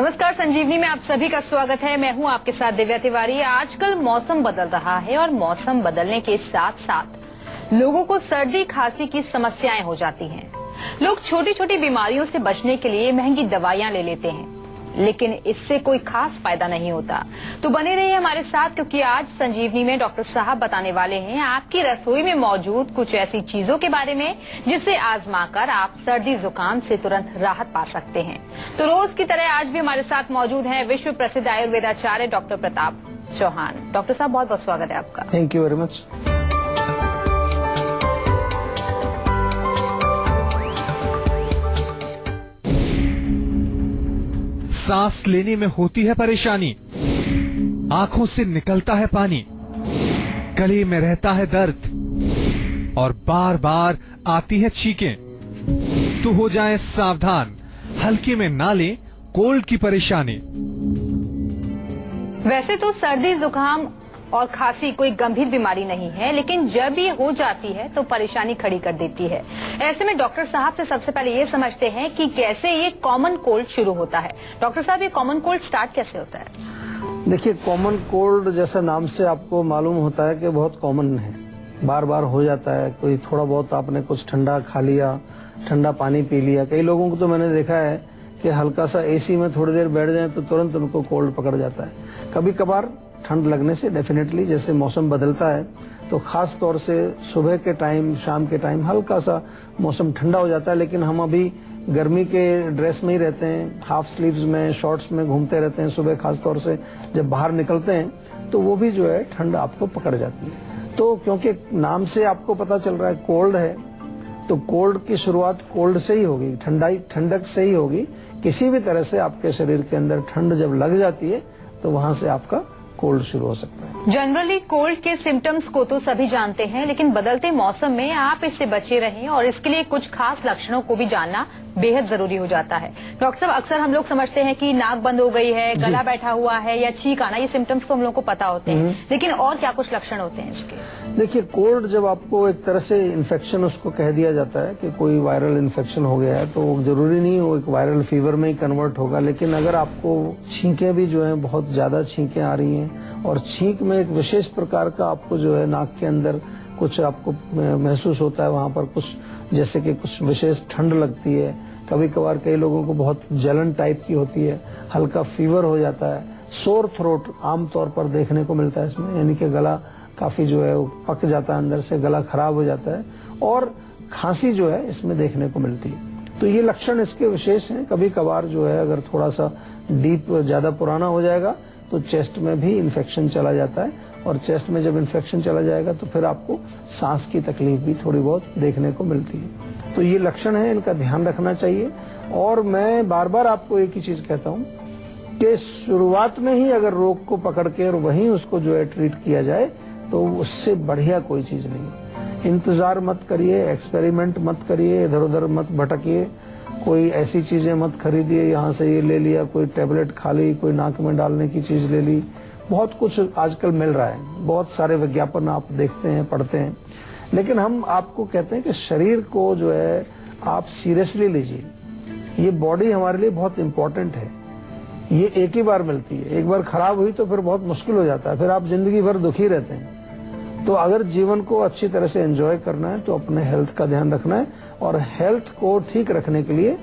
नमस्कार, संजीवनी में आप सभी का स्वागत है। मैं हूं आपके साथ दिव्या तिवारी। आजकल मौसम बदल रहा है और मौसम बदलने के साथ साथ लोगों को सर्दी खांसी की समस्याएं हो जाती हैं। लोग छोटी छोटी बीमारियों से बचने के लिए महंगी दवाइयां ले लेते हैं, लेकिन इससे कोई खास फायदा नहीं होता। तो बने रहिए हमारे साथ, क्योंकि आज संजीवनी में डॉक्टर साहब बताने वाले हैं आपकी रसोई में मौजूद कुछ ऐसी चीजों के बारे में जिसे आजमाकर आप सर्दी जुकाम से तुरंत राहत पा सकते हैं। तो रोज की तरह आज भी हमारे साथ मौजूद हैं विश्व प्रसिद्ध आयुर्वेदाचार्य डॉक्टर प्रताप चौहान। डॉक्टर साहब, बहुत बहुत स्वागत है आपका। Thank you very much. सांस लेने में होती है परेशानी, आंखों से निकलता है पानी, गले में रहता है दर्द और बार बार आती है छींकें, तो हो जाएं सावधान, हल्के में ना लें कोल्ड की परेशानी। वैसे तो सर्दी जुकाम और खांसी कोई गंभीर बीमारी नहीं है, लेकिन जब ये हो जाती है तो परेशानी खड़ी कर देती है। ऐसे में डॉक्टर साहब से सबसे पहले ये समझते हैं कि कैसे ये कॉमन कोल्ड शुरू होता है। डॉक्टर साहब, ये कॉमन कोल्ड स्टार्ट कैसे होता है? देखिए, कॉमन कोल्ड जैसा नाम से आपको मालूम होता है कि बहुत कॉमन है, बार बार हो जाता है। कोई थोड़ा बहुत आपने कुछ ठंडा खा लिया, ठंडा पानी पी लिया। कई लोगों को तो मैंने देखा है कि हल्का सा एसी में थोड़ी देर बैठ जाए तो तुरंत उनको कोल्ड पकड़ जाता है। कभी कभार ठंड लगने से डेफिनेटली, जैसे मौसम बदलता है तो खास तौर से सुबह के टाइम, शाम के टाइम हल्का सा मौसम ठंडा हो जाता है, लेकिन हम अभी गर्मी के ड्रेस में ही रहते हैं, हाफ स्लीव्स में, शॉर्ट्स में घूमते रहते हैं। सुबह खास तौर से जब बाहर निकलते हैं तो वो भी जो है ठंड आपको पकड़ जाती है। तो क्योंकि नाम से आपको पता चल रहा है कोल्ड है, तो कोल्ड की शुरुआत कोल्ड से ही होगी, ठंडक से ही होगी। किसी भी तरह से आपके शरीर के अंदर ठंड जब लग जाती है तो वहां से आपका कोल्ड शुरू हो सकता है। जनरली कोल्ड के सिम्टम्स को तो सभी जानते हैं, लेकिन बदलते मौसम में आप इससे बचे रहें और इसके लिए कुछ खास लक्षणों को भी जानना बेहद जरूरी हो जाता है। डॉक्टर साहब, अक्सर हम लोग समझते हैं कि नाक बंद हो गई है, गला बैठा हुआ है या छींक आना, ये सिम्टम्स तो हम लोग को पता होते हैं, लेकिन और क्या कुछ लक्षण होते हैं इसके? देखिए, कोल्ड जब आपको एक तरह से इन्फेक्शन उसको कह दिया जाता है कि कोई वायरल इन्फेक्शन हो गया है, तो जरूरी नहीं वो एक वायरल फीवर में ही कन्वर्ट होगा। लेकिन अगर आपको छींकें भी जो है बहुत ज्यादा छींकें आ रही हैं और छींक में एक विशेष प्रकार का आपको जो है नाक के अंदर कुछ आपको महसूस होता है, वहां पर कुछ जैसे कि कुछ विशेष ठंड लगती है, कभी कभार कई लोगों को बहुत जलन टाइप की होती है, हल्का फीवर हो जाता है, सोर थ्रोट आमतौर पर देखने को मिलता है इसमें, यानी कि गला काफी जो है वो पक जाता है, अंदर से गला खराब हो जाता है, और खांसी जो है इसमें देखने को मिलती है। तो ये लक्षण इसके विशेष हैं। कभी कभार जो है अगर थोड़ा सा डीप ज्यादा पुराना हो जाएगा तो चेस्ट में भी इन्फेक्शन चला जाता है, और चेस्ट में जब इन्फेक्शन चला जाएगा तो फिर आपको सांस की तकलीफ भी थोड़ी बहुत देखने को मिलती है। तो ये लक्षण है, इनका ध्यान रखना चाहिए। और मैं बार बार आपको एक ही चीज कहता हूँ कि शुरुआत में ही अगर रोग को पकड़ के और वहीं उसको जो है ट्रीट किया जाए तो उससे बढ़िया कोई चीज नहीं है। इंतजार मत करिए, एक्सपेरिमेंट मत करिए, इधर उधर मत भटकिए, कोई ऐसी चीजें मत खरीदिए, यहाँ से ये ले लिया, कोई टेबलेट खा ली, कोई नाक में डालने की चीज ले ली। बहुत कुछ आजकल मिल रहा है, बहुत सारे विज्ञापन आप देखते हैं, पढ़ते हैं, लेकिन हम आपको कहते हैं कि शरीर को जो है आप सीरियसली लीजिए। ये बॉडी हमारे लिए बहुत इंपॉर्टेंट है, ये एक ही बार मिलती है, एक बार खराब हुई तो फिर बहुत मुश्किल हो जाता है, फिर आप जिंदगी भर दुखी रहते हैं। तो अगर जीवन को अच्छी तरह से एंजॉय करना है तो अपने हेल्थ का ध्यान रखना है, और हेल्थ को ठीक रखने के लिए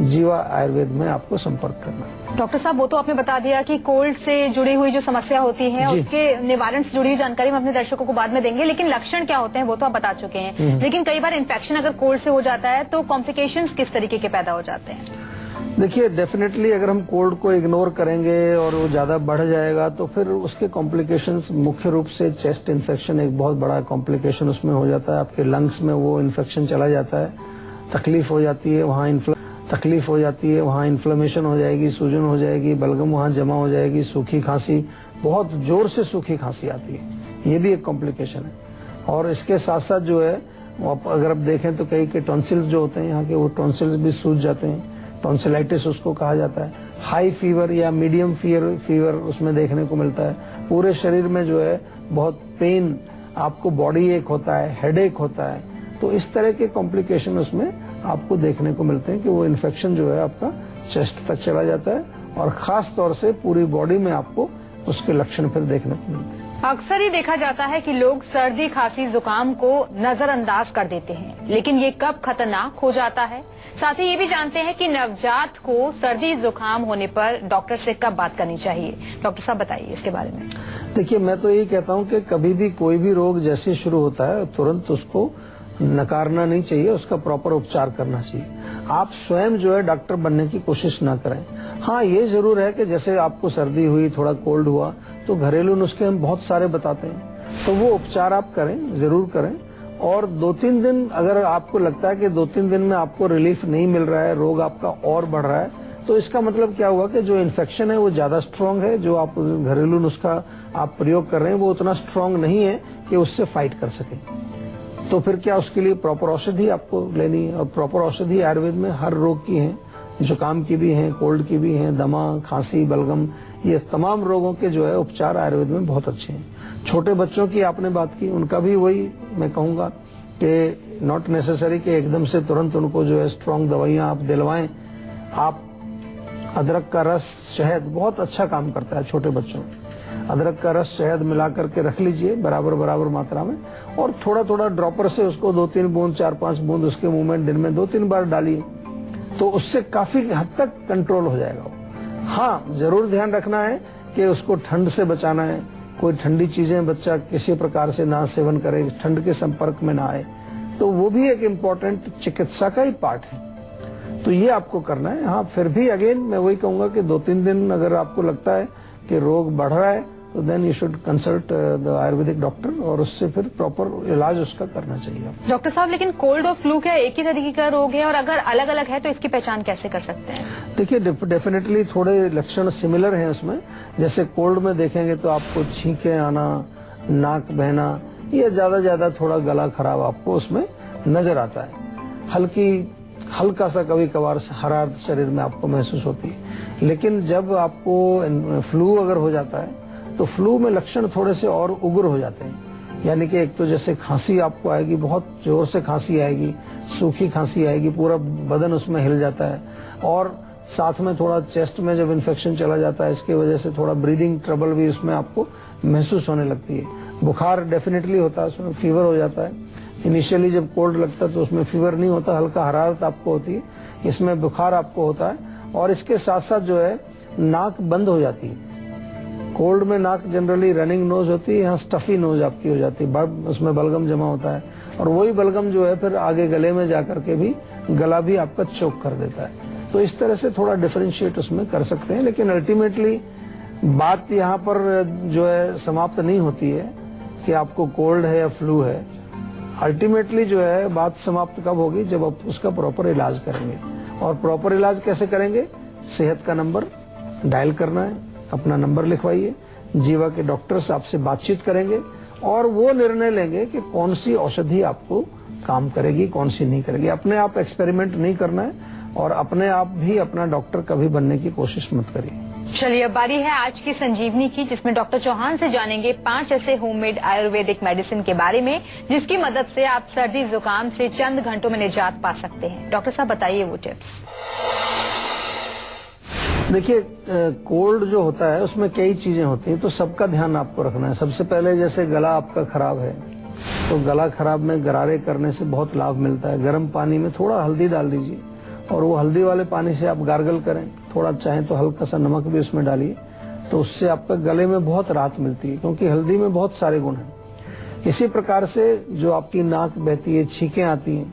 जीवा आयुर्वेद में आपको संपर्क करना है। डॉक्टर साहब, वो तो आपने बता दिया कि कोल्ड से जुड़ी हुई जो समस्या होती है उसके निवारण से जुड़ी हुई जानकारी हम अपने दर्शकों को बाद में देंगे, लेकिन लक्षण क्या होते हैं वो तो आप बता चुके हैं। लेकिन कई बार इन्फेक्शन अगर कोल्ड से हो जाता है तो कॉम्प्लिकेशंस किस तरीके के पैदा हो जाते हैं? देखिए, डेफिनेटली अगर हम कोल्ड को इग्नोर करेंगे और वो ज्यादा बढ़ जाएगा तो फिर उसके कॉम्प्लिकेशंस मुख्य रूप से चेस्ट इन्फेक्शन एक बहुत बड़ा कॉम्प्लिकेशन उसमें हो जाता है। आपके लंग्स में वो इन्फेक्शन चला जाता है, तकलीफ हो जाती है, वहाँ इन्फ्लेमेशन हो जाएगी, सूजन हो जाएगी, बलगम वहाँ जमा हो जाएगी, सूखी खांसी, बहुत जोर से सूखी खांसी आती है, ये भी एक कॉम्प्लिकेशन है। और इसके साथ साथ जो है अगर आप देखें तो कई के टॉन्सिल्स जो होते हैं यहाँ के, वो टॉन्सिल्स भी सूज जाते हैं, टॉन्सिलाइटिस उसको कहा जाता है। हाई फीवर या मीडियम फीवर उसमें देखने को मिलता है। पूरे शरीर में जो है बहुत पेन, आपको बॉडी एक होता है, हेडेक होता है। तो इस तरह के कॉम्प्लिकेशन उसमें आपको देखने को मिलते हैं कि वो इन्फेक्शन जो है आपका चेस्ट तक चला जाता है और खास तौर से पूरी बॉडी में आपको उसके लक्षण फिर देखने को मिलते हैं। अक्सर ही देखा जाता है कि लोग सर्दी खांसी जुकाम को नजरअंदाज कर देते हैं, लेकिन ये कब खतरनाक हो जाता है। साथ ही ये भी जानते हैं कि नवजात को सर्दी जुकाम होने पर डॉक्टर से कब बात करनी चाहिए। डॉक्टर साहब बताइए इसके बारे में। देखिए, मैं तो यही कहता हूँ कि कभी भी कोई भी रोग जैसे शुरू होता है तुरंत उसको नकारना नहीं चाहिए, उसका प्रॉपर उपचार करना चाहिए। आप स्वयं जो है डॉक्टर बनने की कोशिश ना करें। हाँ, ये जरूर है कि जैसे आपको सर्दी हुई, थोड़ा कोल्ड हुआ, तो घरेलू नुस्खे हम बहुत सारे बताते हैं, तो वो उपचार आप करें, जरूर करें। और 2-3 दिन अगर आपको लगता है कि 2-3 दिन में आपको रिलीफ नहीं मिल रहा है, रोग आपका और बढ़ रहा है, तो इसका मतलब क्या हुआ कि जो इन्फेक्शन है वो ज्यादा स्ट्रांग है, जो आप घरेलू नुस्खा आप प्रयोग कर रहे हैं वो उतना स्ट्रांग नहीं है कि उससे फाइट कर सके। तो फिर क्या, उसके लिए प्रॉपर औषधि आपको लेनी है। और प्रॉपर औषधि आयुर्वेद में हर रोग की है, जुकाम की भी है, कोल्ड की भी है, दमा, खांसी, बलगम, ये तमाम रोगों के जो है उपचार आयुर्वेद में बहुत अच्छे हैं। छोटे बच्चों की आपने बात की, उनका भी वही मैं कहूंगा कि नॉट नेसेसरी कि एकदम से तुरंत उनको जो है स्ट्रांग दवाइयां आप दिलवाएं। आप अदरक का रस, शहद बहुत अच्छा काम करता है छोटे बच्चों में। अदरक का रस शहद मिला करके रख लीजिए बराबर बराबर मात्रा में, और थोड़ा थोड़ा ड्रॉपर से उसको 2-3 बूंद 4-5 बूंद उसके मुंह में दिन में 2-3 बार डालिए, तो उससे काफी हद तक कंट्रोल हो जाएगा। हाँ, जरूर ध्यान रखना है कि उसको ठंड से बचाना है। कोई ठंडी चीजें बच्चा किसी प्रकार से ना सेवन करे, ठंड के संपर्क में ना आए, तो वो भी एक इम्पोर्टेंट चिकित्सा का ही पार्ट है। तो ये आपको करना है। हाँ, फिर भी अगेन मैं वही कहूंगा कि 2-3 दिन अगर आपको लगता है कि रोग बढ़ रहा है तो then you should consult the Ayurvedic doctor, और उससे फिर प्रॉपर इलाज उसका करना चाहिए। डॉक्टर साहब, लेकिन कोल्ड और फ्लू क्या एक ही तरीके का रोग है, और अगर अलग अलग है तो इसकी पहचान कैसे कर सकते हैं? देखिए, डेफिनेटली थोड़े लक्षण सिमिलर हैं उसमें। जैसे कोल्ड में देखेंगे तो आपको छींके आना, नाक बहना, ये ज्यादा थोड़ा गला खराब आपको उसमें नजर आता है। हल्का सा कभी कभार हरारत शरीर में आपको महसूस होती है। लेकिन जब आपको फ्लू अगर हो जाता है तो फ्लू में लक्षण थोड़े से और उग्र हो जाते हैं। यानी कि एक तो जैसे खांसी आपको आएगी, बहुत जोर से खांसी आएगी, सूखी खांसी आएगी, पूरा बदन उसमें हिल जाता है, और साथ में थोड़ा चेस्ट में जब इन्फेक्शन चला जाता है इसकी वजह से थोड़ा ब्रीदिंग ट्रबल भी उसमें आपको महसूस होने लगती है। बुखार डेफिनेटली होता है, उसमें फीवर हो जाता है। इनिशियली जब कोल्ड लगता है तो उसमें फीवर नहीं होता, हल्का हरारत आपको होती है, इसमें बुखार आपको होता है, और इसके साथ साथ जो है नाक बंद हो जाती है। कोल्ड में नाक जनरली रनिंग नोज होती है, यहाँ स्टफी नोज आपकी हो जाती है, उसमें बलगम जमा होता है, और वही बलगम जो है फिर आगे गले में जाकर के भी गला भी आपका चोक कर देता है। तो इस तरह से थोड़ा डिफरेंशिएट उसमें कर सकते हैं। लेकिन अल्टीमेटली बात यहाँ पर जो है समाप्त नहीं होती है कि आपको कोल्ड है या फ्लू है। अल्टीमेटली जो है बात समाप्त कब होगी, जब आप उसका प्रॉपर इलाज करेंगे। और प्रॉपर इलाज कैसे करेंगे? सेहत का नंबर डायल करना है, अपना नंबर लिखवाइए, जीवा के डॉक्टर से आपसे बातचीत करेंगे और वो निर्णय लेंगे कि कौन सी औषधि आपको काम करेगी, कौन सी नहीं करेगी। अपने आप एक्सपेरिमेंट नहीं करना है, और अपने आप भी अपना डॉक्टर कभी बनने की कोशिश मत करिए। चलिए, अब बारी है आज की संजीवनी की, जिसमें डॉक्टर चौहान से जानेंगे 5 ऐसे होममेड आयुर्वेदिक मेडिसिन के बारे में जिसकी मदद से आप सर्दी जुकाम से चंद घंटों में निजात पा सकते हैं। डॉक्टर साहब, बताइए वो टिप्स। देखिए, कोल्ड जो होता है उसमें कई चीजें होती हैं, तो सबका ध्यान आपको रखना है। सबसे पहले जैसे गला आपका खराब है तो गला खराब में गरारे करने से बहुत लाभ मिलता है। गर्म पानी में थोड़ा हल्दी डाल दीजिए और वो हल्दी वाले पानी से आप गार्गल करें, थोड़ा चाहे तो हल्का सा नमक भी उसमें डालिए, तो उससे आपका गले में बहुत राहत मिलती है, क्योंकि हल्दी में बहुत सारे गुण हैं। इसी प्रकार से जो आपकी नाक बहती है, छींकें आती हैं,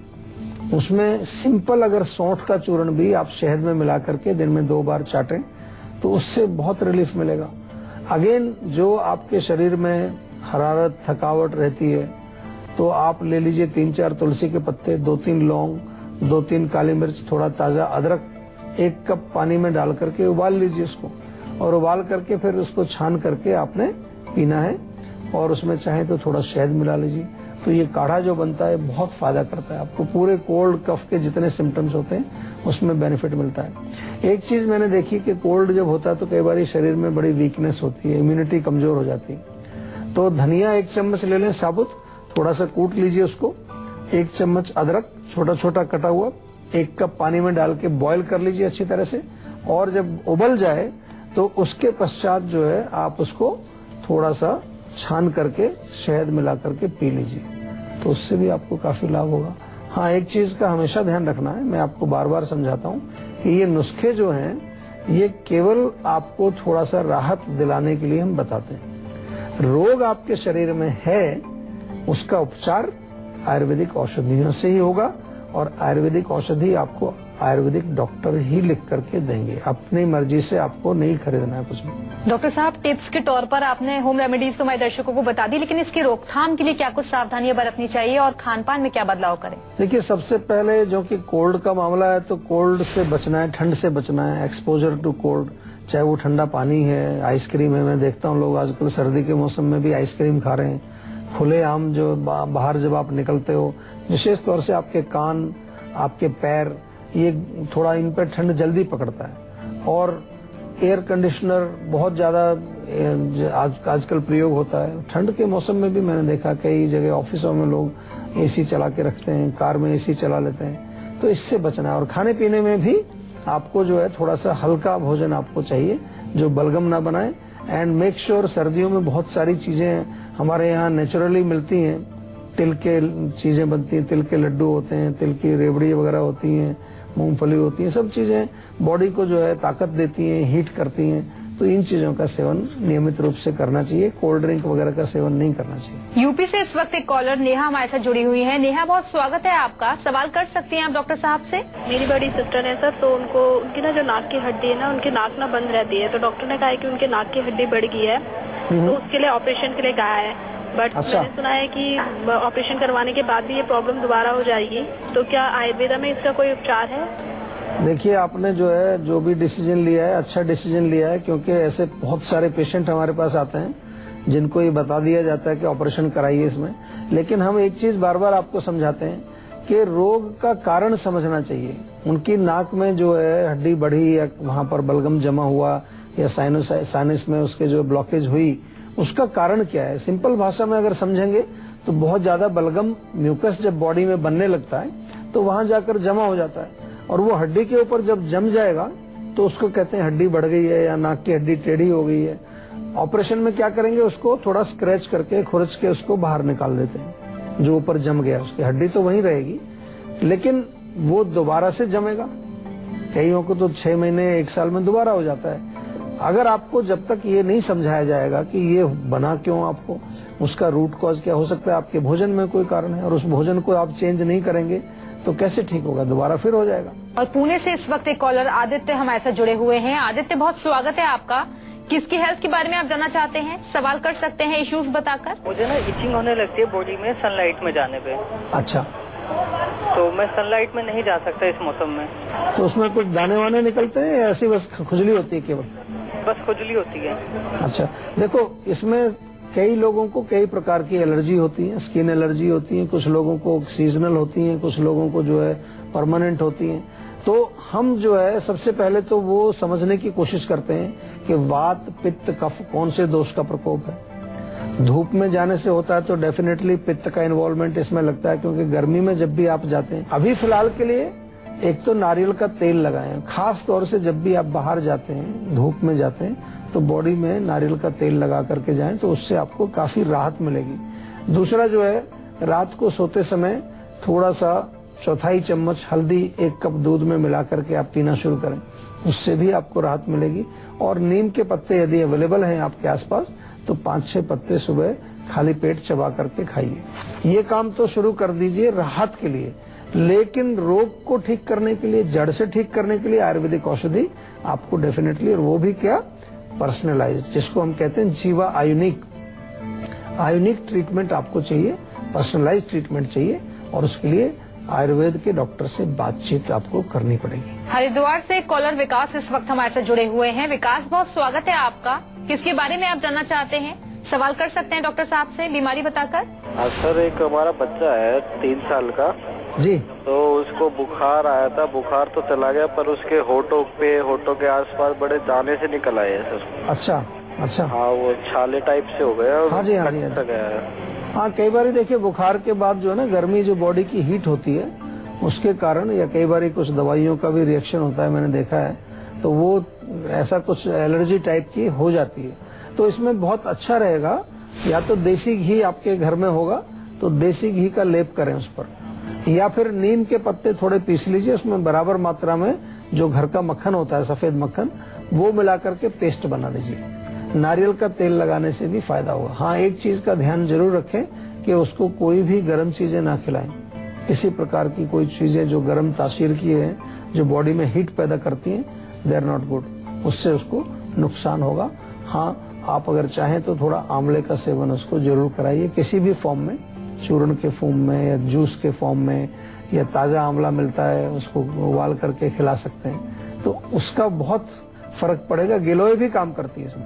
उसमें सिंपल अगर सौंठ का चूर्ण भी आप शहद में मिला करके दिन में 2 बार चाटें तो उससे बहुत रिलीफ मिलेगा। अगेन, जो आपके शरीर में हरारत, थकावट रहती है, तो आप ले लीजिए 3-4 तुलसी के पत्ते, 2-3 लौंग, 2-3 काली मिर्च, थोड़ा ताजा अदरक, 1 कप पानी में डाल करके उबाल लीजिए उसको, और उबाल करके फिर उसको छान करके आपने पीना है, और उसमें चाहे तो थोड़ा शहद मिला लीजिए। तो ये काढ़ा जो बनता है बहुत फायदा करता है आपको। पूरे कोल्ड कफ के जितने सिम्टम्स होते हैं उसमें बेनिफिट मिलता है। एक चीज मैंने देखी कि कोल्ड जब होता है तो कई बार शरीर में बड़ी वीकनेस होती है, इम्यूनिटी कमजोर हो जाती है। तो धनिया 1 चम्मच ले लें साबुत, थोड़ा सा कूट लीजिए उसको, 1 चम्मच अदरक छोटा छोटा कटा हुआ 1 कप पानी में डाल के बॉईल कर लीजिए अच्छी तरह से, और जब उबल जाए तो उसके पश्चात जो है आप उसको थोड़ा सा छान करके शहद मिला करके पी लीजिए, तो उससे भी आपको काफी लाभ होगा। हाँ, एक चीज का हमेशा ध्यान रखना है, मैं आपको बार बार समझाता हूँ कि ये नुस्खे जो हैं ये केवल आपको थोड़ा सा राहत दिलाने के लिए हम बताते हैं। रोग आपके शरीर में है, उसका उपचार आयुर्वेदिक औषधियों से ही होगा, और आयुर्वेदिक औषधि आपको आयुर्वेदिक डॉक्टर ही लिख करके देंगे, अपनी मर्जी से आपको नहीं खरीदना है कुछ भी। डॉक्टर साहब, टिप्स के तौर पर आपने होम रेमेडीज तो हमारे दर्शकों को बता दी, लेकिन इसकी रोकथाम के लिए क्या कुछ सावधानियां बरतनी चाहिए और खान पान में क्या बदलाव करें? देखिए, सबसे पहले जो कि कोल्ड का मामला है, तो कोल्ड से बचना है, ठंड से बचना है, एक्सपोजर टू कोल्ड, चाहे वो ठंडा पानी है, आइसक्रीम है। मैं देखता हूँ लोग आजकल सर्दी के मौसम में भी आइसक्रीम खा रहे हैं, खुले आम जो बाहर जब आप निकलते हो, विशेष तौर से आपके कान, आपके पैर, ये थोड़ा इन पर ठंड जल्दी पकड़ता है। और एयर कंडीशनर बहुत ज्यादा आजकल प्रयोग होता है ठंड के मौसम में भी। मैंने देखा कई जगह ऑफिसों में लोग एसी चला के रखते हैं, कार में एसी चला लेते हैं, तो इससे बचना है। और खाने पीने में भी आपको जो है थोड़ा सा हल्का भोजन आपको चाहिए जो बलगम ना बनाए। एंड मेक श्योर, सर्दियों में बहुत सारी चीजें हमारे यहाँ नेचुरली मिलती हैं, तिल के चीजें बनती हैं, तिल के लड्डू होते हैं, तिल की रेवड़ी वगैरह होती हैं, मूंगफली होती है, सब चीजें बॉडी को जो है ताकत देती हैं, हीट करती हैं। तो इन चीजों का सेवन नियमित रूप से करना चाहिए, कोल्ड ड्रिंक वगैरह का सेवन नहीं करना चाहिए। यूपी से इस वक्त एक कॉलर नेहा हमारे साथ जुड़ी हुई है। नेहा, बहुत स्वागत है आपका, सवाल कर सकती हैं आप डॉक्टर साहब से। मेरी बड़ी सिस्टर है सर, तो उनकी ना जो नाक की हड्डी है ना, उनकी नाक ना बंद रहती है, तो डॉक्टर ने कहा है कि उनकी नाक की हड्डी बढ़ गई है, तो उसके लिए ऑपरेशन के लिए कहा है। बट अच्छा। मैंने सुना है कि ऑपरेशन करवाने के बाद भी ये प्रॉब्लम दोबारा हो जाएगी, तो क्या आयुर्वेदा में इसका कोई उपचार है? देखिए, आपने जो है जो भी डिसीजन लिया है अच्छा डिसीजन लिया है, क्योंकि ऐसे बहुत सारे पेशेंट हमारे पास आते हैं जिनको ये बता दिया जाता है कि ऑपरेशन कराइए इसमें। लेकिन हम एक चीज बार बार आपको समझाते हैं कि रोग का कारण समझना चाहिए। उनकी नाक में जो है हड्डी बढ़ी या वहां पर बलगम जमा हुआ या साइनस में उसके जो ब्लॉकेज हुई, उसका कारण क्या है। सिंपल भाषा में अगर समझेंगे तो बहुत ज्यादा बलगम, म्यूकस जब बॉडी में बनने लगता है तो वहां जाकर जमा हो जाता है, और वो हड्डी के ऊपर जब जम जाएगा तो उसको कहते हैं हड्डी बढ़ गई है या नाक की हड्डी टेढ़ी हो गई है। ऑपरेशन में क्या करेंगे, उसको थोड़ा स्क्रैच करके, खुरच के उसको बाहर निकाल देते हैं। जो ऊपर जम गया उसकी हड्डी तो वहीं रहेगी, लेकिन वो दोबारा से जमेगा। कईयों को तो 6 महीने 1 साल में दोबारा हो जाता है। अगर आपको जब तक ये नहीं समझाया जाएगा कि ये बना क्यों, आपको उसका रूट कॉज क्या हो सकता है, आपके भोजन में कोई कारण है और उस भोजन को आप चेंज नहीं करेंगे तो कैसे ठीक होगा, दोबारा फिर हो जाएगा। और पुणे से इस वक्त एक कॉलर आदित्य हमारे साथ जुड़े हुए हैं। आदित्य, बहुत स्वागत है आपका। किसकी हेल्थ के बारे में आप जानना चाहते हैं? सवाल कर सकते हैं इश्यूज बताकर। मुझे ना इचिंग होने लगती है बॉडी में सनलाइट में जाने पे। अच्छा, तो मैं सनलाइट में नहीं जा सकता इस मौसम में। तो उसमें कुछ दाने वाने निकलते हैं या ऐसी बस खुजली होती है केवल? बस खुजली होती है। अच्छा, देखो, इसमें कई लोगों को कई प्रकार की एलर्जी होती है, स्किन एलर्जी होती है, कुछ लोगों को सीजनल होती है, कुछ लोगों को जो है परमानेंट होती है। तो हम जो है सबसे पहले तो वो समझने की कोशिश करते हैं कि वात, पित्त, कफ कौन से दोष का प्रकोप है। धूप में जाने से होता है तो डेफिनेटली पित्त का इन्वॉल्वमेंट इसमें लगता है, क्योंकि गर्मी में जब भी आप जाते हैं, अभी फिलहाल के लिए एक तो नारियल का तेल लगाएं। खास तौर से जब भी आप बाहर जाते हैं, धूप में जाते हैं, तो बॉडी में नारियल का तेल लगा करके जाएं, तो उससे आपको काफी राहत मिलेगी। दूसरा जो है, रात को सोते समय थोड़ा सा 1/4 चम्मच हल्दी 1 कप दूध में मिला करके आप पीना शुरू करें, उससे भी आपको राहत मिलेगी। और नीम के पत्ते यदि अवेलेबल हैं आपके आसपास तो 5-6 पत्ते सुबह खाली पेट चबा करके खाइए। ये काम तो शुरू कर दीजिए राहत के लिए। लेकिन रोग को ठीक करने के लिए, जड़ से ठीक करने के लिए आयुर्वेदिक औषधि आपको डेफिनेटली, और वो भी क्या, पर्सनलाइज्ड, जिसको हम कहते हैं जीवा आयुनिक ट्रीटमेंट आपको चाहिए, पर्सनलाइज्ड ट्रीटमेंट चाहिए, और उसके लिए आयुर्वेद के डॉक्टर से बातचीत आपको करनी पड़ेगी। हरिद्वार से कॉलर विकास इस वक्त हमारे साथ जुड़े हुए हैं। विकास, बहुत स्वागत है आपका। किसके बारे में आप जानना चाहते हैं? सवाल कर सकते हैं डॉक्टर साहब से, बीमारी बताकर। सर, एक हमारा बच्चा है 3 साल का जी, तो उसको बुखार आया था। बुखार तो चला गया, पर उसके होठों के आसपास बड़े दाने से निकल आए हैं सर। अच्छा अच्छा, हाँ, वो छाले टाइप से हो गया। हाँ जी, हाँ जी, हाँ जी। गया है। हाँ, कई बार देखिए बुखार के बाद जो है ना, गर्मी जो बॉडी की हीट होती है उसके कारण, या कई बार कुछ दवाइयों का भी रिएक्शन होता है, मैंने देखा है। तो वो ऐसा कुछ एलर्जी टाइप की हो जाती है। तो इसमें बहुत अच्छा रहेगा, या तो देसी घी आपके घर में होगा तो देसी घी का लेप करें उस पर, या फिर नीम के पत्ते थोड़े पीस लीजिए, उसमें बराबर मात्रा में जो घर का मक्खन होता है, सफेद मक्खन, वो मिला करके पेस्ट बना लीजिए। नारियल का तेल लगाने से भी फायदा होगा। हाँ, एक चीज का ध्यान जरूर रखें कि उसको कोई भी गर्म चीजें ना खिलाएं। किसी प्रकार की कोई चीजें जो गर्म तासीर की है, जो बॉडी में हीट पैदा करती हैं, दे आर नॉट गुड, उससे उसको नुकसान होगा। हाँ, आप अगर चाहें तो थोड़ा आंवले का सेवन उसको जरूर कराइए, किसी भी फॉर्म में, चूर्ण के फॉर्म में या जूस के फॉर्म में, या ताजा आंवला मिलता है उसको उबाल करके खिला सकते हैं, तो उसका बहुत फर्क पड़ेगा। गिलोय भी काम करती है इसमें।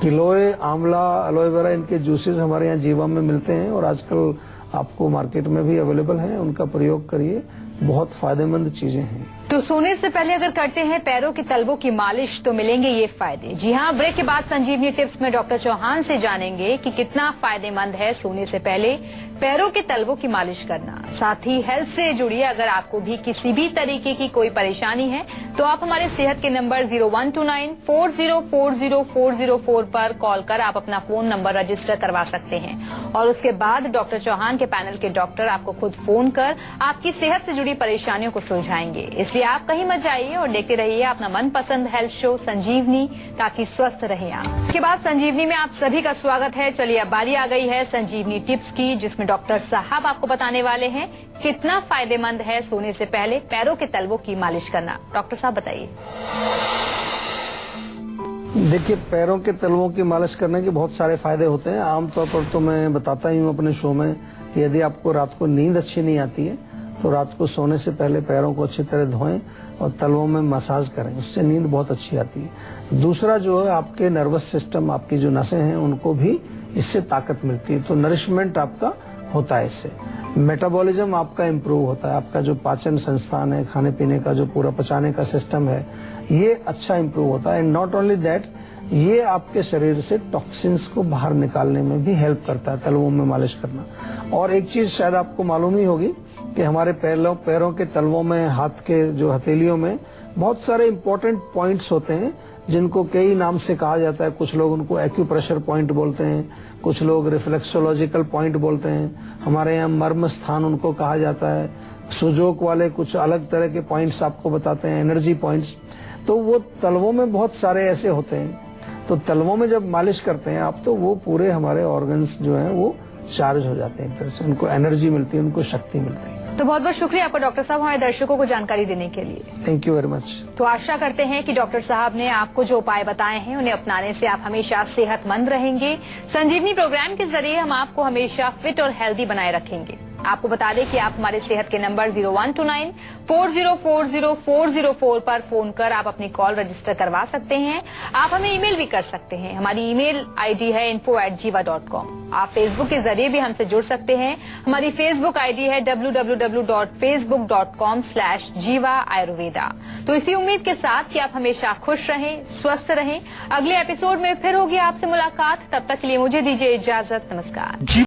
गिलोय, आंवला, एलोवेरा, इनके जूसेस हमारे यहाँ जीवा में मिलते हैं और आजकल आपको मार्केट में भी अवेलेबल हैं। उनका प्रयोग करिए, बहुत फायदेमंद चीजें हैं। तो सोने से पहले अगर करते हैं पैरों की तलवों की मालिश तो मिलेंगे ये फायदे। जी हाँ, ब्रेक के बाद संजीवनी टिप्स में डॉक्टर चौहान से जानेंगे कि कितना फायदेमंद है सोने से पहले पैरों के तलवों की मालिश करना। साथ ही हेल्थ से जुड़िए, अगर आपको भी किसी भी तरीके की कोई परेशानी है तो आप हमारे सेहत के नंबर 0129404040 पर कॉल कर आप अपना फोन नंबर रजिस्टर करवा सकते हैं और उसके बाद डॉक्टर चौहान के पैनल के डॉक्टर आपको खुद फोन कर आपकी सेहत से जुड़ी परेशानियों को सुलझाएंगे। इसलिए आप कहीं मत जाइए और देखते रहिए अपना मनपसंद हेल्थ शो संजीवनी, ताकि स्वस्थ रहे आप। इसके बाद संजीवनी में आप सभी का स्वागत है। चलिए अब बारी आ गई है संजीवनी टिप्स की, जिसमें डॉक्टर साहब आपको बताने वाले हैं कितना फायदेमंद है सोने से पहले पैरों के तलवों की मालिश करना। डॉक्टर साहब बताइए। देखिए, पैरों के तलवों की मालिश करने के बहुत सारे फायदे होते हैं। आमतौर पर तो मैं बताता ही हूँ अपने शो में कि यदि आपको रात को नींद अच्छी नहीं आती है तो रात को सोने से पहले पैरों को अच्छी तरह धोएं और तलवों में मसाज करें, उससे नींद बहुत अच्छी आती है। दूसरा जो है, आपके नर्वस सिस्टम, आपकी जो नसें हैं, उनको भी इससे ताकत मिलती है, तो नरिशमेंट आपका होता है इससे। मेटाबॉलिज्म आपका इम्प्रूव होता है, आपका जो पाचन संस्थान है, खाने पीने का जो पूरा पचाने का सिस्टम है, ये अच्छा इम्प्रूव होता है। एंड नॉट ओनली दैट, ये आपके शरीर से टॉक्सिन्स को बाहर निकालने में भी हेल्प करता है तलवों में मालिश करना। और एक चीज शायद आपको मालूम ही होगी कि हमारे पैरों के तलवों में, हाथ के जो हथेलियों में बहुत सारे इंपॉर्टेंट पॉइंट्स होते हैं, जिनको कई नाम से कहा जाता है। कुछ लोग उनको एक्यूप्रेशर पॉइंट बोलते हैं, कुछ लोग रिफ्लेक्सोलॉजिकल पॉइंट बोलते हैं, हमारे यहाँ मर्म स्थान उनको कहा जाता है। सुजोक वाले कुछ अलग तरह के पॉइंट्स आपको बताते हैं, एनर्जी पॉइंट्स। तो वो तलवों में बहुत सारे ऐसे होते हैं। तो तलवों में जब मालिश करते हैं आप, तो वो पूरे हमारे ऑर्गन्स जो हैं वो चार्ज हो जाते हैं, एक तरह से उनको एनर्जी मिलती है, उनको शक्ति मिलती है। तो बहुत बहुत शुक्रिया आपका डॉक्टर साहब हमारे दर्शकों को जानकारी देने के लिए। Thank you very much. तो आशा करते हैं कि डॉक्टर साहब ने आपको जो उपाय बताए हैं उन्हें अपनाने से आप हमेशा सेहतमंद रहेंगे। संजीवनी प्रोग्राम के जरिए हम आपको हमेशा फिट और हेल्दी बनाए रखेंगे। आपको बता दें कि आप हमारे सेहत के नंबर 0129404040 पर फोन कर आप अपनी कॉल रजिस्टर करवा सकते हैं। आप हमें ईमेल भी कर सकते हैं। हमारी ईमेल आईडी है info@jiva.com। आप फेसबुक के जरिए भी हमसे जुड़ सकते हैं। हमारी फेसबुक आईडी है www.facebook.com/jiva ayurveda। तो इसी उम्मीद के साथ कि आप हमेशा खुश रहें, स्वस्थ रहें। अगले एपिसोड में फिर होगी आपसे मुलाकात। तब तक के लिए मुझे दीजिए इजाजत। नमस्कार।